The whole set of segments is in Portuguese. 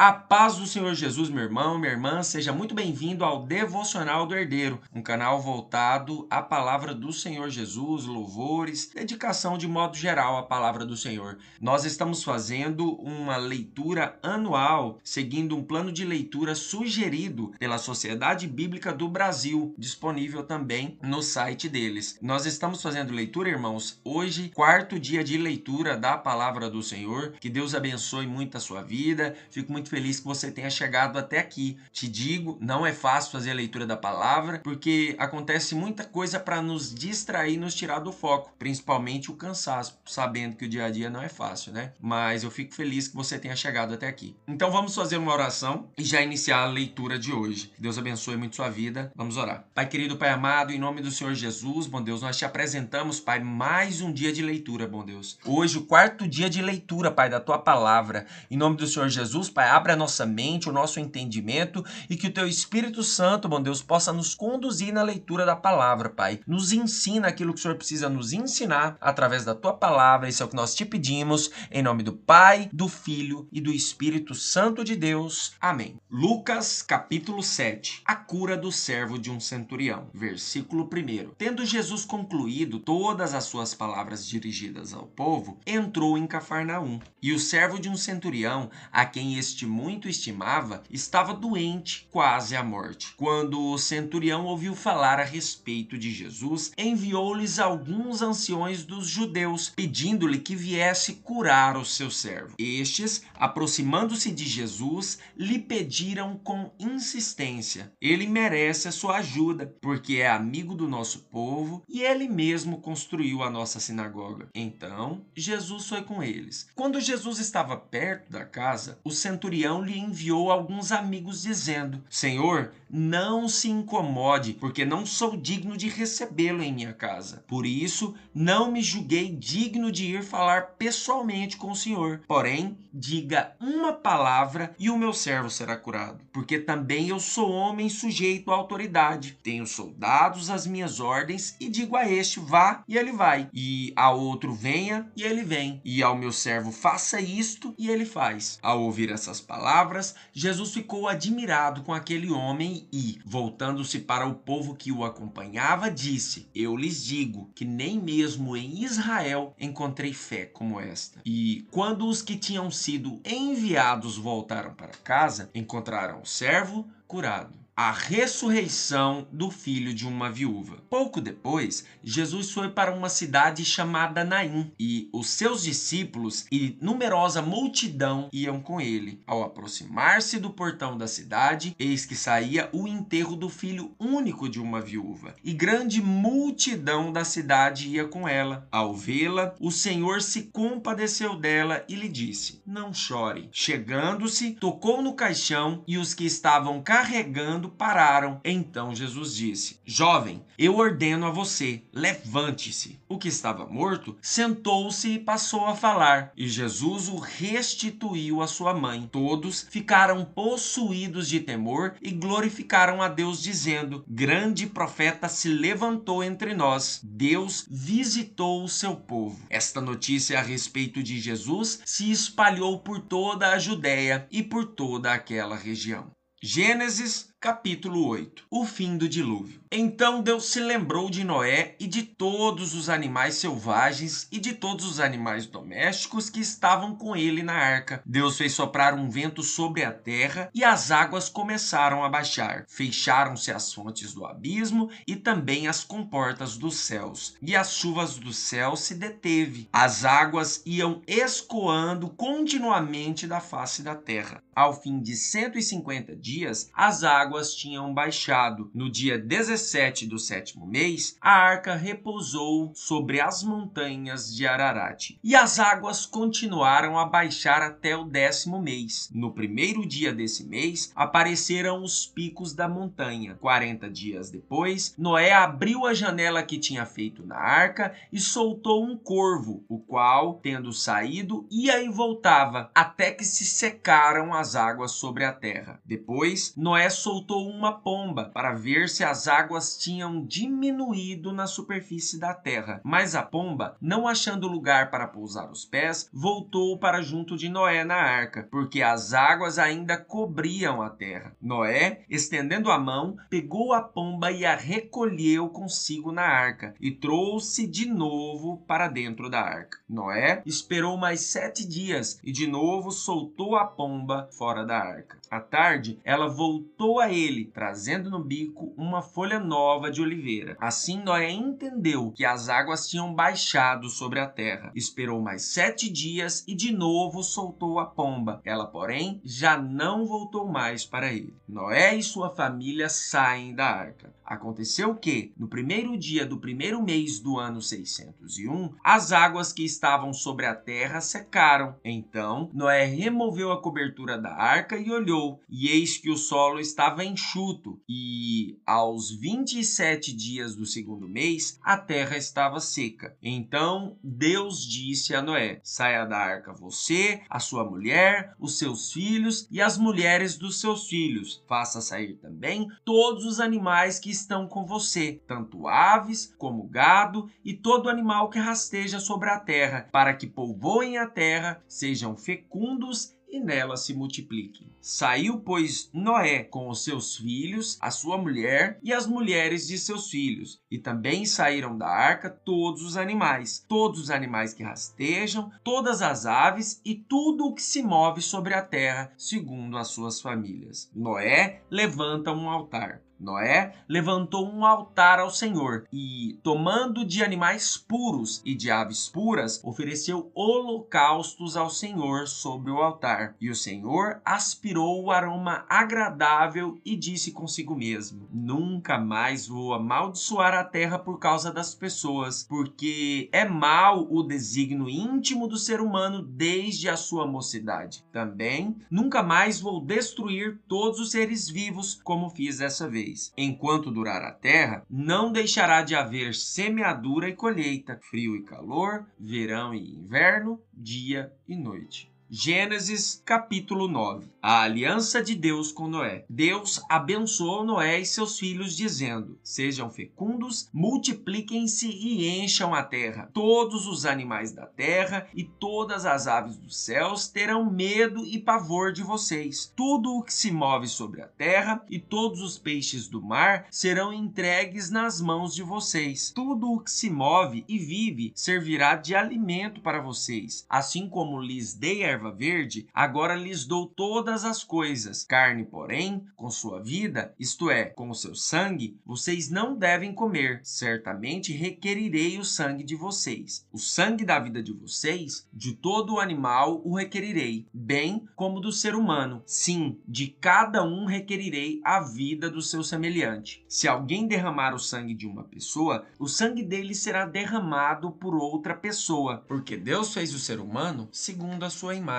A paz do Senhor Jesus, meu irmão, minha irmã, seja muito bem-vindo ao Devocional do Herdeiro, um canal voltado à palavra do Senhor Jesus, louvores, dedicação de modo geral à palavra do Senhor. Nós estamos fazendo uma leitura anual, seguindo um plano de leitura sugerido pela Sociedade Bíblica do Brasil, disponível também no site deles. Nós estamos fazendo leitura, irmãos, hoje, quarto dia de leitura da palavra do Senhor. Que Deus abençoe muito a sua vida. Fico muito feliz que você tenha chegado até aqui. Te digo, não é fácil fazer a leitura da palavra, porque acontece muita coisa para nos distrair, nos tirar do foco, principalmente o cansaço, sabendo que o dia a dia não é fácil, né? Mas eu fico feliz que você tenha chegado até aqui. Então vamos fazer uma oração e já iniciar a leitura de hoje. Que Deus abençoe muito sua vida. Vamos orar. Pai querido, Pai amado, em nome do Senhor Jesus, bom Deus, nós te apresentamos, Pai, mais um dia de leitura, bom Deus. Hoje, o quarto dia de leitura, Pai, da tua palavra. Em nome do Senhor Jesus, Pai, abre a nossa mente, o nosso entendimento e que o teu Espírito Santo, bom Deus, possa nos conduzir na leitura da palavra, Pai. Nos ensina aquilo que o Senhor precisa nos ensinar através da tua palavra. Isso é o que nós te pedimos, em nome do Pai, do Filho e do Espírito Santo de Deus. Amém. Lucas, capítulo 7. A cura do servo de um centurião. Versículo 1. Tendo Jesus concluído todas as suas palavras dirigidas ao povo, entrou em Cafarnaum. E o servo de um centurião, a quem este muito estimava, estava doente, quase à morte. Quando o centurião ouviu falar a respeito de Jesus, enviou-lhes alguns anciões dos judeus, pedindo-lhe que viesse curar o seu servo. Estes, aproximando-se de Jesus, lhe pediram com insistência: ele merece a sua ajuda, porque é amigo do nosso povo e ele mesmo construiu a nossa sinagoga. Então, Jesus foi com eles. Quando Jesus estava perto da casa, o centurião lhe enviou alguns amigos dizendo: Senhor, não se incomode, porque não sou digno de recebê-lo em minha casa. Por isso, não me julguei digno de ir falar pessoalmente com o Senhor. Porém, diga uma palavra e o meu servo será curado. Porque também eu sou homem sujeito à autoridade. Tenho soldados às minhas ordens e digo a este: vá, e ele vai. E a outro: venha, e ele vem. E ao meu servo: faça isto, e ele faz. Ao ouvir essas palavras, Jesus ficou admirado com aquele homem e, voltando-se para o povo que o acompanhava, disse: eu lhes digo que nem mesmo em Israel encontrei fé como esta. E quando os que tinham sido enviados voltaram para casa, encontraram o servo curado. A ressurreição do filho de uma viúva. Pouco depois, Jesus foi para uma cidade chamada Naim, e os seus discípulos e numerosa multidão iam com ele. Ao aproximar-se do portão da cidade, eis que saía o enterro do filho único de uma viúva, e grande multidão da cidade ia com ela. Ao vê-la, o Senhor se compadeceu dela e lhe disse: não chore. Chegando-se, tocou no caixão, e os que estavam carregando pararam. Então Jesus disse: jovem, eu ordeno a você, levante-se. O que estava morto sentou-se e passou a falar, e Jesus o restituiu à sua mãe. Todos ficaram possuídos de temor e glorificaram a Deus, dizendo: grande profeta se levantou entre nós. Deus visitou o seu povo. Esta notícia a respeito de Jesus se espalhou por toda a Judéia e por toda aquela região. Gênesis capítulo 8. O fim do dilúvio. Então Deus se lembrou de Noé e de todos os animais selvagens e de todos os animais domésticos que estavam com ele na arca. Deus fez soprar um vento sobre a terra e as águas começaram a baixar. Fecharam-se as fontes do abismo e também as comportas dos céus. E as chuvas do céu se deteve. As águas iam escoando continuamente da face da terra. Ao fim de 150 dias, as águas tinham baixado. No dia 17 do sétimo mês, a arca repousou sobre as montanhas de Ararat. E as águas continuaram a baixar até o 10º mês. No primeiro dia desse mês, apareceram os picos da montanha. 40 dias depois, Noé abriu a janela que tinha feito na arca e soltou um corvo, o qual, tendo saído, ia e voltava, até que se secaram as águas sobre a terra. Depois, Noé soltou soltou uma pomba para ver se as águas tinham diminuído na superfície da terra. Mas a pomba, não achando lugar para pousar os pés, voltou para junto de Noé na arca, porque as águas ainda cobriam a terra. Noé, estendendo a mão, pegou a pomba e a recolheu consigo na arca e trouxe de novo para dentro da arca. Noé esperou mais 7 dias e de novo soltou a pomba fora da arca. À tarde, ela voltou a ele, trazendo no bico uma folha nova de oliveira. Assim, Noé entendeu que as águas tinham baixado sobre a terra. Esperou mais 7 dias e de novo soltou a pomba. Ela, porém, já não voltou mais para ele. Noé e sua família saem da arca. Aconteceu que, no primeiro dia do primeiro mês do ano 601, as águas que estavam sobre a terra secaram. Então, Noé removeu a cobertura da arca e olhou, e eis que o solo estava enxuto, e aos 27 dias do segundo mês, a terra estava seca. Então, Deus disse a Noé: saia da arca você, a sua mulher, os seus filhos e as mulheres dos seus filhos. Faça sair também todos os animais que estão com você, tanto aves como gado e todo animal que rasteja sobre a terra, para que povoem a terra, sejam fecundos e nela se multipliquem. Saiu, pois, Noé com os seus filhos, a sua mulher e as mulheres de seus filhos. E também saíram da arca todos os animais que rastejam, todas as aves e tudo o que se move sobre a terra, segundo as suas famílias. Noé levanta um altar. Noé levantou um altar ao Senhor e, tomando de animais puros e de aves puras, ofereceu holocaustos ao Senhor sobre o altar. E o Senhor aspirou o aroma agradável e disse consigo mesmo: nunca mais vou amaldiçoar a terra por causa das pessoas, porque é mau o desígnio íntimo do ser humano desde a sua mocidade. Também nunca mais vou destruir todos os seres vivos como fiz dessa vez. Enquanto durar a terra, não deixará de haver semeadura e colheita, frio e calor, verão e inverno, dia e noite. Gênesis capítulo 9. A aliança de Deus com Noé. Deus abençoou Noé e seus filhos, dizendo: sejam fecundos, multipliquem-se e encham a terra. Todos os animais da terra e todas as aves dos céus terão medo e pavor de vocês. Tudo o que se move sobre a terra e todos os peixes do mar serão entregues nas mãos de vocês. Tudo o que se move e vive servirá de alimento para vocês. Assim como lhes dei erva verde, agora lhes dou todas as coisas. Carne, porém, com sua vida, isto é, com o seu sangue, vocês não devem comer. Certamente requerirei o sangue de vocês. O sangue da vida de vocês, de todo o animal o requerirei, bem como do ser humano. Sim, de cada um requerirei a vida do seu semelhante. Se alguém derramar o sangue de uma pessoa, o sangue dele será derramado por outra pessoa, porque Deus fez o ser humano segundo a sua imagem.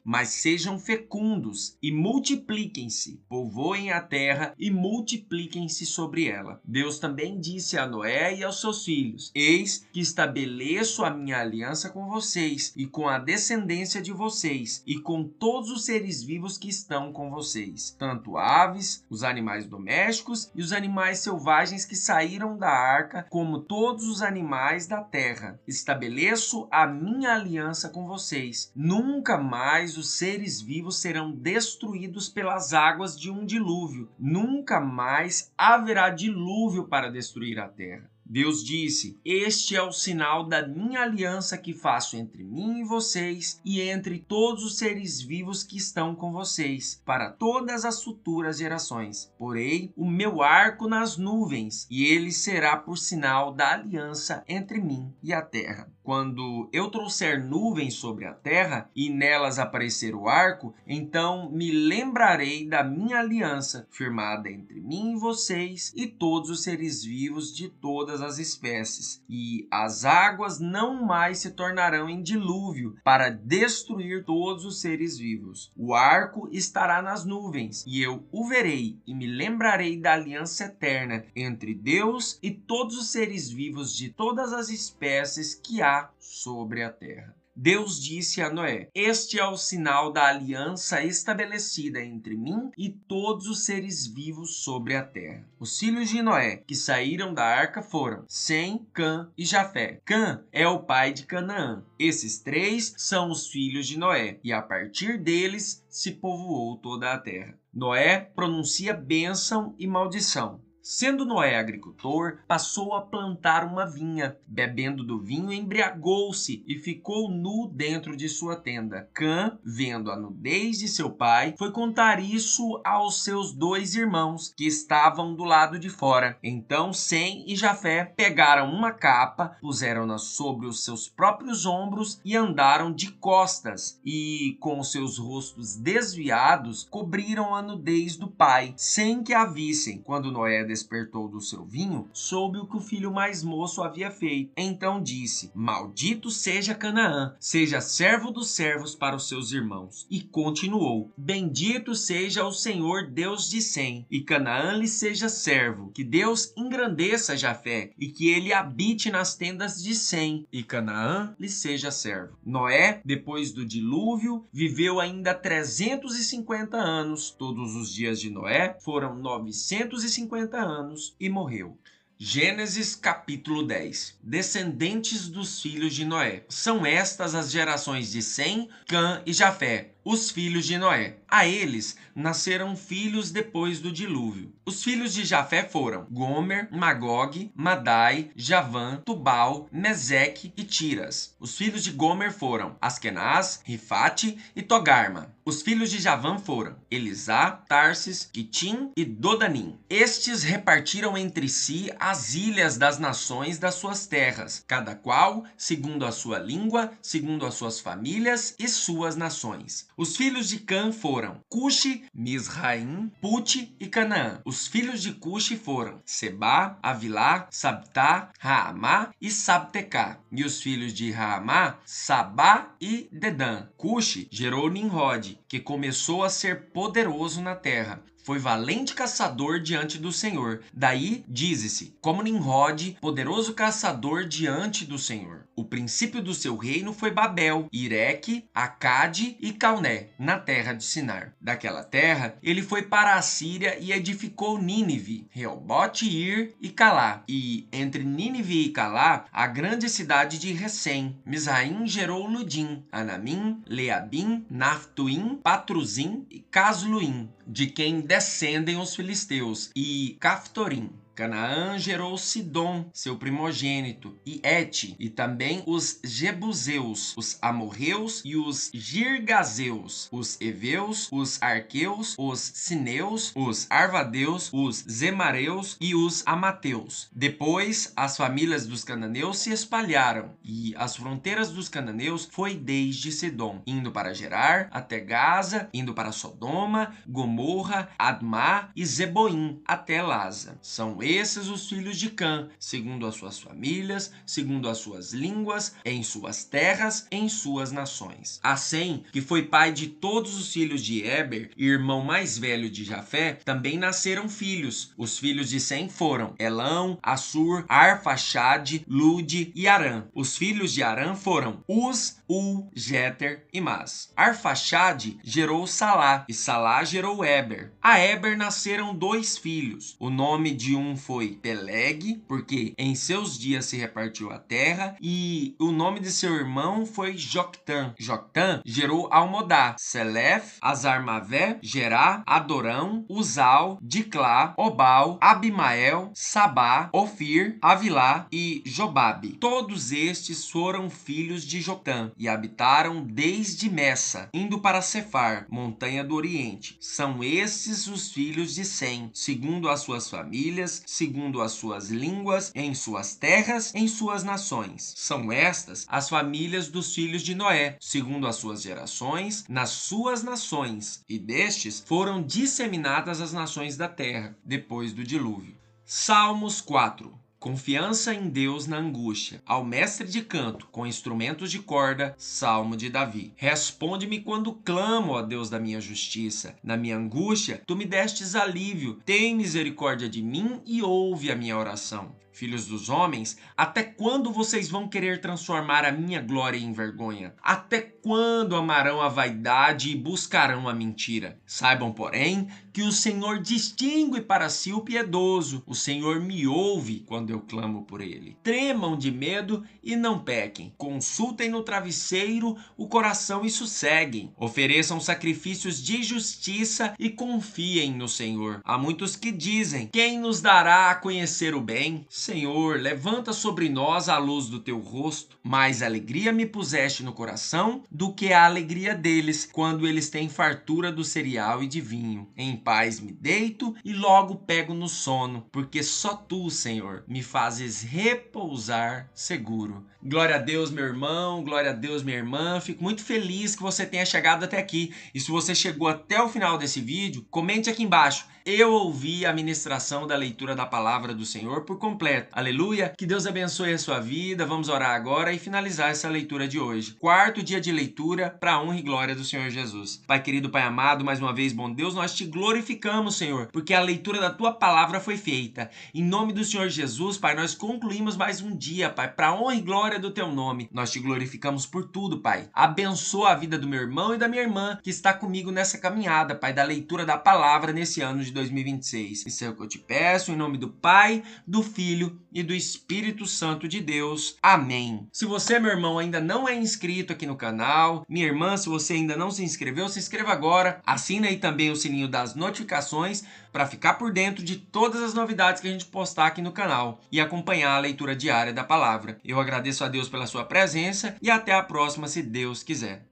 Mas sejam fecundos e multipliquem-se, povoem a terra e multipliquem-se sobre ela. Deus também disse a Noé e aos seus filhos: eis que estabeleço a minha aliança com vocês e com a descendência de vocês e com todos os seres vivos que estão com vocês, tanto aves, os animais domésticos e os animais selvagens que saíram da arca, como todos os animais da terra. Estabeleço a minha aliança com vocês. Nunca mais os seres vivos serão destruídos pelas águas de um dilúvio. Nunca mais haverá dilúvio para destruir a terra. Deus disse: este é o sinal da minha aliança que faço entre mim e vocês e entre todos os seres vivos que estão com vocês, para todas as futuras gerações. Porei o meu arco nas nuvens, e ele será por sinal da aliança entre mim e a terra. Quando eu trouxer nuvens sobre a terra e nelas aparecer o arco, então me lembrarei da minha aliança, firmada entre mim e vocês e todos os seres vivos de todas as espécies. E as águas não mais se tornarão em dilúvio para destruir todos os seres vivos. O arco estará nas nuvens, e eu o verei e me lembrarei da aliança eterna entre Deus e todos os seres vivos de todas as espécies que há sobre a terra. Deus disse a Noé: Este é o sinal da aliança estabelecida entre mim e todos os seres vivos sobre a terra. Os filhos de Noé que saíram da arca foram Sem, Cã e Jafé. Cã é o pai de Canaã. Esses três são os filhos de Noé, e a partir deles se povoou toda a terra. Noé pronuncia bênção e maldição. Sendo Noé agricultor, passou a plantar uma vinha. Bebendo do vinho, embriagou-se e ficou nu dentro de sua tenda. Cã, vendo a nudez de seu pai, foi contar isso aos seus 2 irmãos, que estavam do lado de fora. Então Sem e Jafé pegaram uma capa, puseram-na sobre os seus próprios ombros e andaram de costas, e com os seus rostos desviados, cobriram a nudez do pai, sem que a vissem. Quando Noé despertou do seu vinho, soube o que o filho mais moço havia feito. Então disse: Maldito seja Canaã, seja servo dos servos para os seus irmãos. E continuou: Bendito seja o Senhor Deus de Sem, e Canaã lhe seja servo. Que Deus engrandeça Jafé, e que ele habite nas tendas de Sem, e Canaã lhe seja servo. Noé, depois do dilúvio, viveu ainda 350 anos. Todos os dias de Noé foram 950 anos e morreu. Gênesis capítulo 10. Descendentes dos filhos de Noé. São estas as gerações de Sem, Cã e Jafé, os filhos de Noé. A eles nasceram filhos depois do dilúvio. Os filhos de Jafé foram Gomer, Magog, Madai, Javã, Tubal, Meseque e Tiras. Os filhos de Gomer foram Askenaz, Rifate e Togarma. Os filhos de Javã foram Elisá, Tarsis, Quitim e Dodanim. Estes repartiram entre si as ilhas das nações das suas terras, cada qual segundo a sua língua, segundo as suas famílias e suas nações. Os filhos de Cã foram Cuxi, Misraim, Pute e Canaã. Os filhos de Cuxi foram Sebá, Avilá, Sabtá, Raamá e Sabtecá. E os filhos de Raamá, Sabá e Dedã. Cuxi gerou Nimrod, que começou a ser poderoso na terra. Foi valente caçador diante do Senhor. Daí dize-se, como Nimrod, poderoso caçador diante do Senhor. O princípio do seu reino foi Babel, Ireque, Acade e Calné, na terra de Sinar. Daquela terra, ele foi para a Síria e edificou Nínive, Reobote, Ir e Calá. E entre Nínive e Calá, a grande cidade de Recém. Misraim gerou Ludim, Anamim, Leabim, Naftuim, Patruzim e Casluim, de quem descendem os filisteus, e Caftorim. Canaã gerou Sidom, seu primogênito, e Et, e também os Jebuseus, os Amorreus e os Girgazeus, os Eveus, os Arqueus, os Sineus, os Arvadeus, os Zemareus e os Amateus. Depois, as famílias dos cananeus se espalharam, e as fronteiras dos cananeus foi desde Sidom, indo para Gerar, até Gaza, indo para Sodoma, Gomorra, Admá e Zeboim, até Laza. São esses os filhos de Cã, segundo as suas famílias, segundo as suas línguas, em suas terras, em suas nações. A Sem, que foi pai de todos os filhos de Eber, irmão mais velho de Jafé, também nasceram filhos. Os filhos de Sem foram Elão, Assur, Arfaxade, Lude e Arã. Os filhos de Arã foram Uz, Ul, Jeter e Mas. Arfaxade gerou Salá, e Salá gerou Eber. A Eber nasceram 2 filhos. O nome de um foi Peleg, porque em seus dias se repartiu a terra, e o nome de seu irmão foi Joctã. Joctã gerou Almodá, Selef, Azarmavé, Gerá, Adorão, Uzal, Diclá, Obal, Abimael, Sabá, Ofir, Avilá e Jobabe. Todos estes foram filhos de Joctã e habitaram desde Messa, indo para Cefar, montanha do Oriente. São esses os filhos de Sem, segundo as suas famílias, segundo as suas línguas, em suas terras, em suas nações. São estas as famílias dos filhos de Noé, segundo as suas gerações, nas suas nações, e destes foram disseminadas as nações da terra, depois do dilúvio. Salmos 4. Confiança em Deus na angústia. Ao mestre de canto, com instrumentos de corda, Salmo de Davi. Responde-me quando clamo, ó Deus da minha justiça. Na minha angústia, tu me destes alívio. Tem misericórdia de mim e ouve a minha oração. Filhos dos homens, até quando vocês vão querer transformar a minha glória em vergonha? Até quando amarão a vaidade e buscarão a mentira? Saibam, porém, que o Senhor distingue para si o piedoso. O Senhor me ouve quando eu clamo por ele. Tremam de medo e não pequem. Consultem no travesseiro o coração e sosseguem. Ofereçam sacrifícios de justiça e confiem no Senhor. Há muitos que dizem: quem nos dará a conhecer o bem? Senhor, levanta sobre nós a luz do teu rosto. Mais alegria me puseste no coração do que a alegria deles quando eles têm fartura do cereal e de vinho. Em paz me deito e logo pego no sono, porque só tu, Senhor, me fazes repousar seguro. Glória a Deus, meu irmão, glória a Deus, minha irmã. Fico muito feliz que você tenha chegado até aqui. E se você chegou até o final desse vídeo, comente aqui embaixo: eu ouvi a ministração da leitura da palavra do Senhor por completo. Aleluia! Que Deus abençoe a sua vida. Vamos orar agora e finalizar essa leitura de hoje. Quarto dia de leitura para a honra e glória do Senhor Jesus. Pai querido, Pai amado, mais uma vez, bom Deus, nós te glorificamos, Senhor, porque a leitura da tua palavra foi feita. Em nome do Senhor Jesus, Pai, nós concluímos mais um dia, Pai, para a honra e glória do teu nome. Nós te glorificamos por tudo, Pai. Abençoa a vida do meu irmão e da minha irmã que está comigo nessa caminhada, Pai, da leitura da palavra nesse ano de 2026. Isso é o que eu te peço, em nome do Pai, do Filho e do Espírito Santo de Deus. Amém. Se você, meu irmão, ainda não é inscrito aqui no canal, minha irmã, se você ainda não se inscreveu, se inscreva agora. Assina aí também o sininho das notificações para ficar por dentro de todas as novidades que a gente postar aqui no canal e acompanhar a leitura diária da palavra. Eu agradeço a Deus pela sua presença e até a próxima, se Deus quiser.